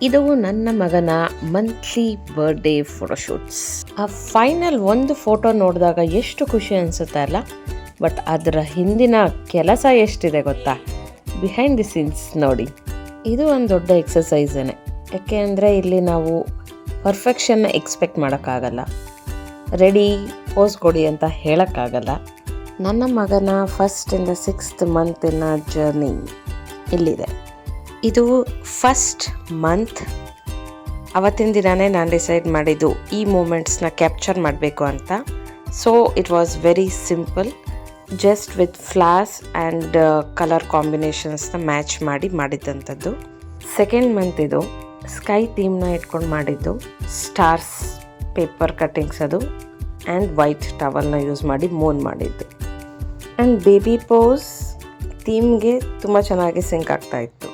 ಇದು ನನ್ನ ಮಗನ ಮಂತ್ಲಿ ಬರ್ಡೇ ಫೋಟೋಶೂಟ್ಸ್. ಆ ಫೈನಲ್ ಒಂದು ಫೋಟೋ ನೋಡಿದಾಗ ಎಷ್ಟು ಖುಷಿ ಅನಿಸುತ್ತೆ ಅಲ್ಲ, ಬಟ್ ಅದರ ಹಿಂದಿನ ಕೆಲಸ ಎಷ್ಟಿದೆ ಗೊತ್ತಾ? ಬಿಹೈಂಡ್ ದಿ ಸೀನ್ಸ್ ನೋಡಿ. ಇದು ಒಂದು ದೊಡ್ಡ ಎಕ್ಸಸೈಸೇ. ಯಾಕೆ ಅಂದರೆ ಇಲ್ಲಿ ನಾವು ಪರ್ಫೆಕ್ಷನ್ನ ಎಕ್ಸ್ಪೆಕ್ಟ್ ಮಾಡೋಕ್ಕಾಗಲ್ಲ, ರೆಡಿ ಪೋಸ್ ಕೊಡಿ ಅಂತ ಹೇಳೋಕ್ಕಾಗಲ್ಲ. ನನ್ನ ಮಗನ ಫಸ್ಟಿಂದ 6th ಮಂತಿನ ಜರ್ನಿ ಇಲ್ಲಿದೆ. ಇದು ಫಸ್ಟ್ ಮಂತ್. ಅವತ್ತಿನ ದಿನವೇ ನಾನು ಡಿಸೈಡ್ ಮಾಡಿದ್ದು ಈ ಮೂಮೆಂಟ್ಸ್ನ ಕ್ಯಾಪ್ಚರ್ ಮಾಡಬೇಕು ಅಂತ. So it was very simple, just with floss and colour ಕಾಂಬಿನೇಷನ್ಸ್ನ ಮ್ಯಾಚ್ ಮಾಡಿದ್ದಂಥದ್ದು. ಸೆಕೆಂಡ್ ಮಂತ್ ಇದು ಸ್ಕೈ ಥೀಮ್ನ ಇಟ್ಕೊಂಡು ಮಾಡಿದ್ದು. ಸ್ಟಾರ್ಸ್ ಪೇಪರ್ ಕಟ್ಟಿಂಗ್ಸ್ ಅದು ಆ್ಯಂಡ್ ವೈಟ್ ಟವಲ್ನ ಯೂಸ್ ಮಾಡಿ ಮೂನ್ ಮಾಡಿದ್ದು. ಆ್ಯಂಡ್ ಬೇಬಿ ಪೋಸ್ ಥೀಮ್ಗೆ ತುಂಬ ಚೆನ್ನಾಗಿ ಸಿಂಕ್ ಆಗ್ತಾ ಇತ್ತು.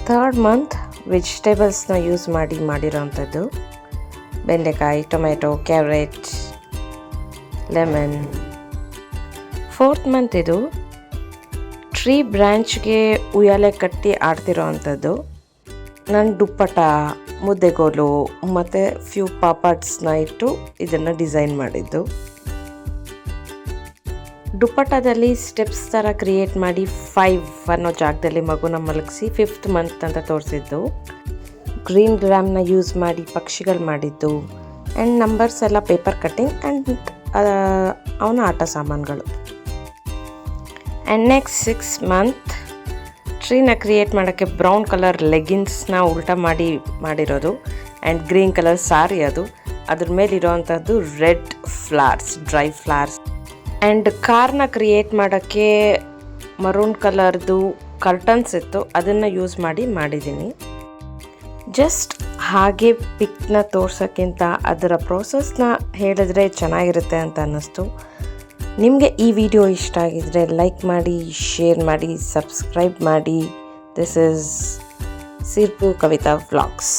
ಥರ್ಡ್ ಮಂತ್ ವೆಜಿಟೇಬಲ್ಸ್ನ ಯೂಸ್ ಮಾಡಿರೋವಂಥದ್ದು. ಬೆಂಡೆಕಾಯಿ, tomato, carrot, lemon. Fourth month ಇದು ಟ್ರೀ ಬ್ರ್ಯಾಂಚ್ಗೆ ಉಯ್ಯಾಲೆ ಕಟ್ಟಿ ಆಡ್ತಿರೋ ಅಂಥದ್ದು. ನಾನು ದುಪ್ಪಟ, ಮುದ್ದೆಗೋಲು ಮತ್ತು ಫ್ಯೂ ಪಾಪಡ್ಸ್ನ ಇಟ್ಟು ಇದನ್ನು ಡಿಸೈನ್ ಮಾಡಿದ್ದು. ದುಪ್ಪಟ್ಟದಲ್ಲಿ ಸ್ಟೆಪ್ಸ್ ಥರ ಕ್ರಿಯೇಟ್ ಮಾಡಿ 5 ಅನ್ನೋ ಜಾಗದಲ್ಲಿ ಮಗುನ ಮಲಗಿಸಿ 5th ಮಂತ್ ಅಂತ ತೋರಿಸಿದ್ದು. ಗ್ರೀನ್ ಗ್ರಾಮ್ನ ಯೂಸ್ ಮಾಡಿ ಪಕ್ಷಿಗಳು ಮಾಡಿದ್ದು. ಆ್ಯಂಡ್ ನಂಬರ್ಸ್ ಎಲ್ಲ ಪೇಪರ್ ಕಟ್ಟಿಂಗ್ ಆ್ಯಂಡ್ ಅವನ ಆಟ ಸಾಮಾನುಗಳು. ಆ್ಯಂಡ್ ನೆಕ್ಸ್ಟ್ 6th ಮಂತ್ ಟ್ರೀನ ಕ್ರಿಯೇಟ್ ಮಾಡೋಕ್ಕೆ ಬ್ರೌನ್ ಕಲರ್ ಲೆಗಿನ್ಸ್ನ ಉಲ್ಟಾ ಮಾಡಿರೋದು ಆ್ಯಂಡ್ ಗ್ರೀನ್ ಕಲರ್ ಸಾರಿ ಅದು. ಅದ್ರ ಮೇಲಿರೋವಂಥದ್ದು red flowers, dry flowers. And ಕಾರ್ನ ಕ್ರಿಯೇಟ್ ಮಾಡೋಕ್ಕೆ ಮರೂನ್ ಕಲರ್ದು ಕರ್ಟನ್ಸ್ ಇತ್ತು, ಅದನ್ನು ಯೂಸ್ ಮಾಡಿದ್ದೀನಿ. ಜಸ್ಟ್ ಹಾಗೆ ಪಿಕ್ನ ತೋರ್ಸೋಕ್ಕಿಂತ ಅದರ ಪ್ರೋಸೆಸ್ನ ಹೇಳಿದ್ರೆ ಚೆನ್ನಾಗಿರುತ್ತೆ ಅಂತ ಅನ್ನಿಸ್ತು. ನಿಮಗೆ ಈ ವಿಡಿಯೋ ಇಷ್ಟ ಆಗಿದರೆ ಲೈಕ್ ಮಾಡಿ, ಶೇರ್ ಮಾಡಿ, ಸಬ್ಸ್ಕ್ರೈಬ್ ಮಾಡಿ. This is Sirpu Kavitha vlogs.